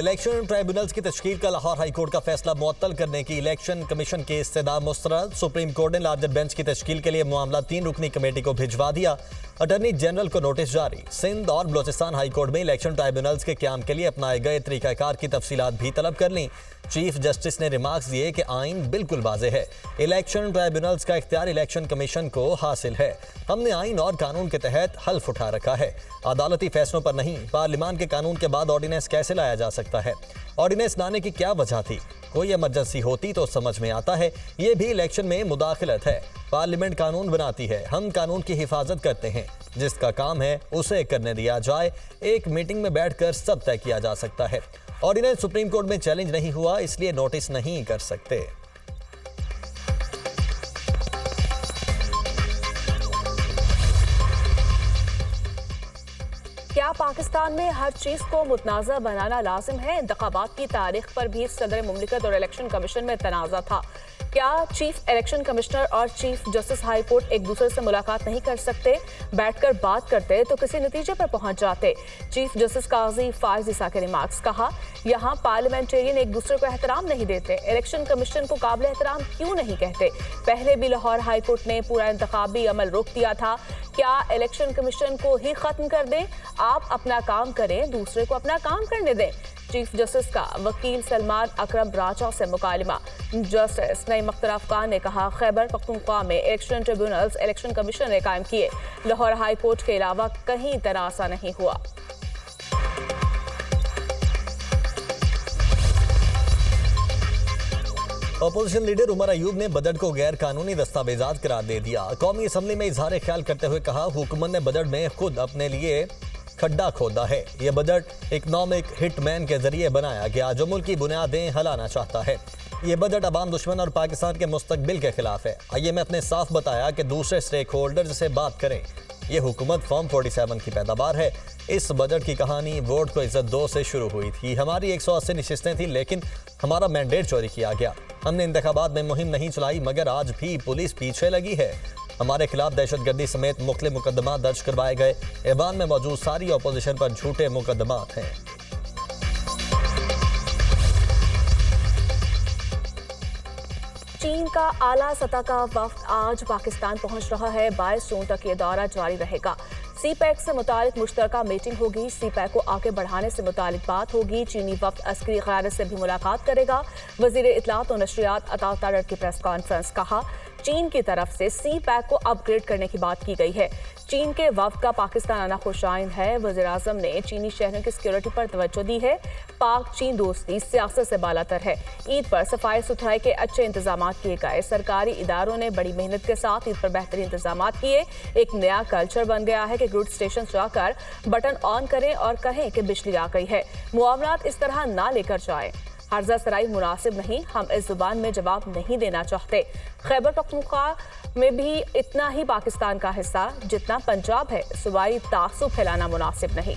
Election tribunals की तश्कील का Lahore high court का फैसला मुअत्तल करने की इलेक्शन कमीशन के इस्तदा मुस्तरद। सुप्रीम कोर्ट ने लार्जर बेंच की तश्कील के लिए मामला 3 रुकनी कमेटी को भिजवा दिया। अटॉर्नी जनरल को नोटिस जारी। सिंध और बलोचिस्तान हाई कोर्ट में इलेक्शन ट्राइब्यूनल्स के क्याम के लिए अपनाए गए तरीकाकार की तफसीलात भी तलब कर ली। चीफ जस्टिस ने रिमार्क्स दिए कि आइन बिल्कुल वाज़ेह है। इलेक्शन ट्राइब्यूनल्स का इख्तियार इलेक्शन कमीशन को हासिल है। हमने आइन और कानून के तहत हल्फ उठा रखा है, अदालती फैसलों पर नहीं। पार्लियामान के कानून के बाद ऑर्डिनेंस कैसे लाया जा सकता है? ऑर्डिनेंस लाने की क्या वजह थी? कोई इमरजेंसी होती तो समझ में आता है। ये भी इलेक्शन में मुदाखलत है। पार्लियामेंट कानून बनाती है, हम कानून की हिफाजत करते हैं। जिसका काम है उसे करने दिया जाए। एक मीटिंग में बैठकर सब तय किया जा सकता है। ऑर्डिनेंस सुप्रीम कोर्ट में चैलेंज नहीं हुआ, इसलिए नोटिस नहीं कर सकते। क्या पाकिस्तान में हर चीज को मुतनाज़ा बनाना लाजिम है? इंतखाबात की तारीख पर भी सदर मुमलिकत और इलेक्शन कमीशन में तनाज़ा था। क्या चीफ इलेक्शन कमिश्नर और चीफ जस्टिस हाई कोर्ट एक दूसरे से मुलाकात नहीं कर सकते? बैठकर बात करते तो किसी नतीजे पर पहुंच जाते। चीफ जस्टिस काजी फाइज ईसा के रिमार्क्स। कहा, यहाँ पार्लियामेंटेरियन एक दूसरे को एहतराम नहीं देते। इलेक्शन कमीशन को काबिल एहतराम क्यों नहीं कहते? पहले भी लाहौर हाई कोर्ट ने पूरा इंतखाबी अमल रोक दिया था। क्या इलेक्शन कमीशन को ही खत्म कर दें? आप अपना काम करें, दूसरे को अपना काम करने दें। चीफ जस्टिस का वकील सलमान अकरम राजा से मुकालमा। जस्टिस नईम अख्तर अफगान ने कहा, खैबर पख्तूनख्वा में इलेक्शन ट्रिब्यूनल्स इलेक्शन कमीशन ने कायम किए। लाहौर हाई कोर्ट के अलावा कहीं तनाज़ा नहीं हुआ। अपोजिशन लीडर उमर अयूब ने बजट को गैर कानूनी दस्तावेजात करार दे दिया। कौमी असम्बली में इजहार ख्याल करते हुए कहा, हुकूमत ने बजट में खुद अपने लिए खड्डा खोदा है। यह बजट इकनॉमिक हिटमैन के जरिए बनाया गया जो मुल्क की बुनियादें हिलाना चाहता है। यह बजट अवाम दुश्मन और पाकिस्तान के मुस्तकबिल के खिलाफ है। IMF ने साफ बताया कि दूसरे स्टेक होल्डर से बात करें। यह हुकूमत फॉर्म 47 की पैदावार है। इस बजट की कहानी वोट को इज्जत दो से शुरू हुई थी। हमारी 180 नशिस्तें थी, लेकिन हमारा मैंडेट चोरी किया गया। हमने इंतखाबात में मुहिम नहीं चलाई, मगर आज भी पुलिस पीछे लगी है। हमारे खिलाफ दहशतगर्दी समेत मुख्तलिफ मुकदमा दर्ज करवाए गए। ऐवान में मौजूद सारी अपोजिशन पर झूठे मुकदमात हैं। चीन का आला सतह का वफ्द आज पाकिस्तान पहुंच रहा है। 22 जून तक ये दौरा जारी रहेगा। CPEC से मुतालिक मुश्तरका मीटिंग होगी। CPEC को आगे बढ़ाने से मुतालिक बात होगी। चीनी वफ्द अस्करी क़यादत से भी मुलाकात करेगा। वज़ीर इत्तलात और नशरियात अता तारर की प्रेस कॉन्फ्रेंस। कहा, चीन की तरफ से CPEC को अपग्रेड करने की बात की गई है। चीन के वफ्द का पाकिस्तान आना खुशाइन है। वज़ीर आज़म ने चीनी शहरों की सिक्योरिटी पर तवज्जो दी है। पाक चीन दोस्ती सियासत से बालातर है। ईद पर सफाई सुथराई के अच्छे इंतजाम किए गए। सरकारी इदारों ने बड़ी मेहनत के साथ ईद पर बेहतरीन इंतजाम किए। एक नया कल्चर बन गया है कि गुड स्टेशन जाकर बटन ऑन करें और कहें कि बिजली आ गई है। मुआवनात इस तरह ना लेकर जाएं। हर्जा सराई मुनासिब नहीं, हम इस जुबान में जवाब नहीं देना चाहते। खैबर पख्तूनख्वा में भी इतना ही पाकिस्तान का हिस्सा जितना पंजाब है। सूबाई तासुब फैलाना मुनासिब नहीं।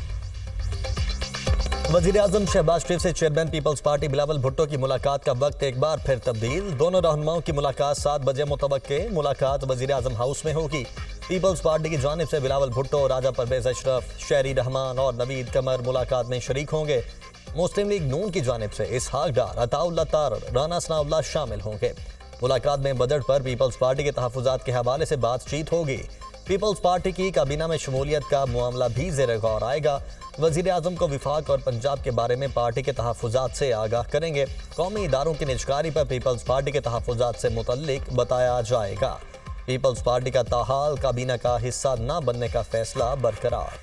वज़ीर आज़म शहबाज शरीफ से chairman Peoples Party Bilawal Bhutto की मुलाकात का वक्त एक बार फिर तब्दील। दोनों रहनुमाओं की मुलाकात 7 बजे मुतवक्के। मुलाकात वज़ीर आज़म हाउस में होगी। पीपल्स पार्टी की जानिब से बिलावल भुट्टो, राजा परवेज अशरफ, शहरी रहमान और नवीद कमर मुलाकात में शरीक होंगे। मुस्लिम लीग नून की जानिब से इसहाक डार, अताउल्लाह तारर, राना सनाउल्लाह शामिल होंगे। मुलाकात में बजट पर पीपल्स पार्टी के तहफ़्फ़ुज़ात के हवाले से बातचीत होगी। पीपल्स पार्टी की काबीना में शमूलियत का मामला भी ज़ेर गौर आएगा। वज़ीर आज़म को विफाक और पंजाब के बारे में पार्टी के तहफ़्फ़ुज़ात से आगाह करेंगे। कौमी इदारों की निजकारी पर पीपल्स पार्टी के तहफ़्फ़ुज़ात से मुतल्लिक बताया जाएगा। पीपल्स पार्टी का ताहाल काबीना का हिस्सा न बनने का फैसला बरकरार।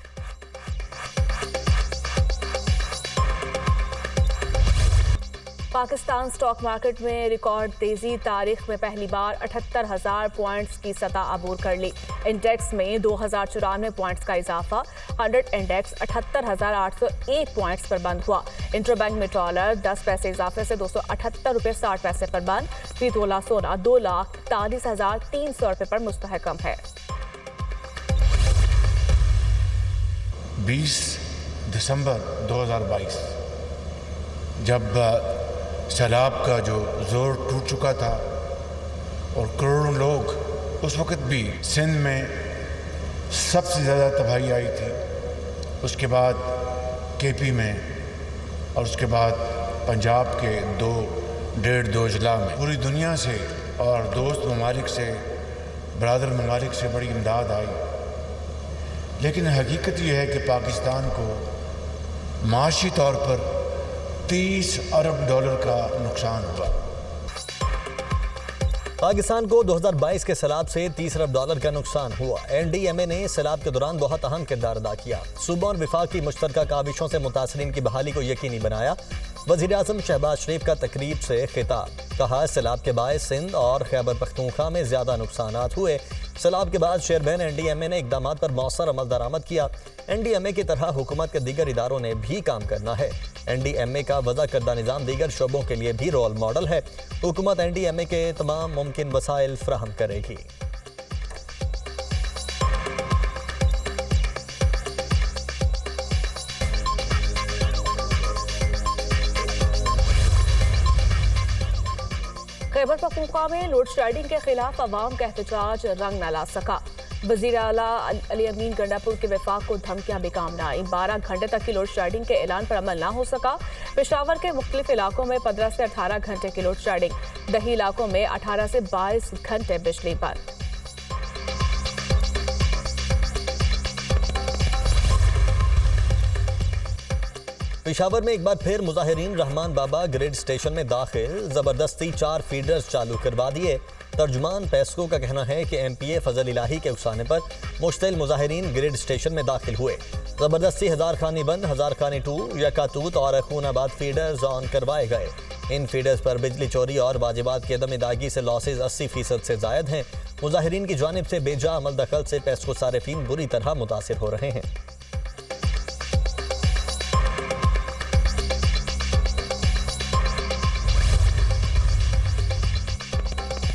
पाकिस्तान स्टॉक मार्केट में रिकॉर्ड तेजी। तारीख में पहली बार 78,000 पॉइंट्स की सतह अबूर कर ली। इंडेक्स में 2,094 पॉइंट्स का इजाफा। 100 इंडेक्स 78,801 पॉइंट्स पर बंद हुआ। इंटरबैंक में डॉलर 10 पैसे इजाफे से 278 रुपये 60 पैसे पर बंद। फी तोला सोना 2,43,300 रुपये पर मुस्तहकम है। 20 दिसंबर 2022 जब सैलाब का जो जोर टूट चुका था और करोड़ों लोग, उस वक़्त भी सिंध में सबसे ज़्यादा तबाही आई थी। उसके बाद KP में और उसके बाद पंजाब के 1.5-2 अजला में पूरी दुनिया से और दोस्त ममालिक से, बरादर ममालिक से बड़ी इमदाद आई। लेकिन हकीकत यह है कि पाकिस्तान को माशी तौर पर 30 अरब डॉलर का नुकसान हुआ। पाकिस्तान को 2022 के सैलाब से 30 अरब डॉलर का नुकसान हुआ। NDMA ने सैलाब के दौरान बहुत अहम किरदार अदा किया। सूबा और विफाक की मुश्तरका काविशों से मुतासरीन की बहाली को यकीनी बनाया। वज़ीर आज़म शहबाज शरीफ का तकरीब से खिताब, कहा सैलाब के बायस सिंध और खैबर पख्तूनख्वा में ज़्यादा नुकसानात हुए। सैलाब के बाद चेयरमैन NDMA ने इकदामात पर मौसर अमल दरामद किया। NDMA की तरह हुकूमत के दीगर इदारों ने भी काम करना है। NDMA का वज़ा करदा निज़ाम दीगर शोबों के लिए भी रोल मॉडल है। हुकूमत NDMA के तमाम मुमकिन वसाइल फ्राहम करेगी। खैबर पख्तूनख्वा में लोड शेडिंग के खिलाफ अवाम का एहतजाज रंग न ला सका। वज़ीर आला अली अमीन गंडापुर के वफाक को धमकियां बेकाम न आई। 12 घंटे तक की लोड शेडिंग के ऐलान पर अमल न हो सका। पेशावर के मुख्तलिफ इलाकों में 15 से 18 घंटे की लोड शेडिंग। दही इलाकों में 18 से 22 घंटे बिजली बंद। पेशावर में एक बार फिर मुजाहिरीन रहमान बाबा ग्रिड स्टेशन में दाखिल, जबरदस्ती 4 फीडर्स चालू करवा दिए। तर्जुमान पेस्को का कहना है कि MPA फजल इलाही के उकसाने पर मुश्तिल मुजाहिरीन ग्रिड स्टेशन में दाखिल हुए। जबरदस्ती हजार खानी 1, हजार खानी 2, यकातूत और खूनाबाद फीडर्स ऑन करवाए गए। इन फीडर्स पर बिजली चोरी और वाजिबात की अदम अदायगी से लॉसेज 80% से जायद हैं। मुजाहिरीन की जानिब से बेजा अमल दखल से पेस्को सारिफीन बुरी तरह मुतासिर हो रहे हैं।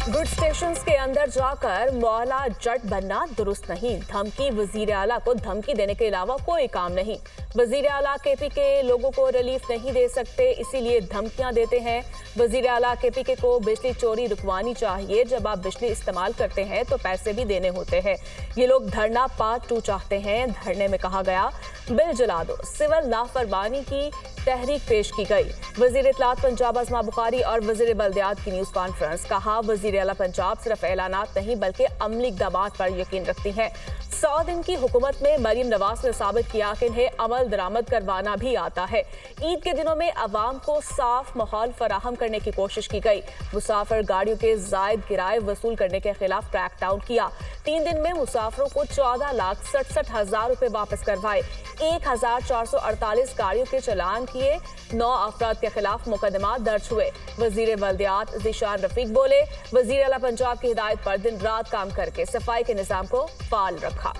गुड स्टेशंस के अंदर जाकर मौला जट बनना दुरुस्त नहीं। धमकी, वजीर आला को धमकी देने के अलावा कोई काम नहीं। वजीर आला KPK के लोगों को रिलीफ नहीं दे सकते, इसीलिए धमकियां देते हैं। वजीर आला KPK को बिजली चोरी रुकवानी चाहिए। जब आप बिजली इस्तेमाल करते हैं तो पैसे भी देने होते हैं। ये लोग धरना पार्ट 2 चाहते हैं। धरने में कहा गया बिल जला दो। सिविल लाफरमानी की तहरीक पेश की गई। वजीर इत्तलात पंजाब अज़मा बुखारी और वजीर बल्दियात की न्यूज़ कॉन्फ्रेंस। कहा वजीर आला पंजाब सिर्फ ऐलानात नहीं बल्कि अमली इक़दामात पर यकीन रखती हैं। 100 दिन की हुकूमत में मरीम नवाज ने साबित किया कि इन्हें अमल दरामद करवाना भी आता है। ईद के दिनों में अवाम को साफ माहौल फराहम करने की कोशिश की गई। मुसाफिर गाड़ियों के जायद किराए वसूल करने के खिलाफ क्रैकडाउन किया। 3 दिन में मुसाफिरों को 14,67,000 रुपए वापस करवाए। 1,448 गाड़ियों के चलान किए। 9 अफराद के खिलाफ मुकदमा दर्ज हुए। वजीर बल्दियात ज़ीशान रफीक बोले, वजीर आला पंजाब की हिदायत पर दिन रात काम करके सफाई के निज़ाम को फाल रखा।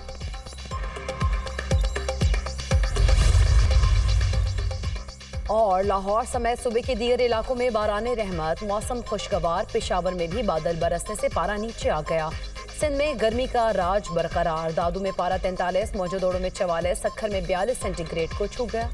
और लाहौर समेत सूबे के दीगर इलाकों में बाराने रहमत, मौसम खुशगवार। पेशावर में भी बादल बरसने से पारा नीचे आ गया। सिंध में गर्मी का राज बरकरार। दादू में पारा 43, मौजूदोड़ों में 44, सक्खर में 42 सेंटीग्रेड को छू गया।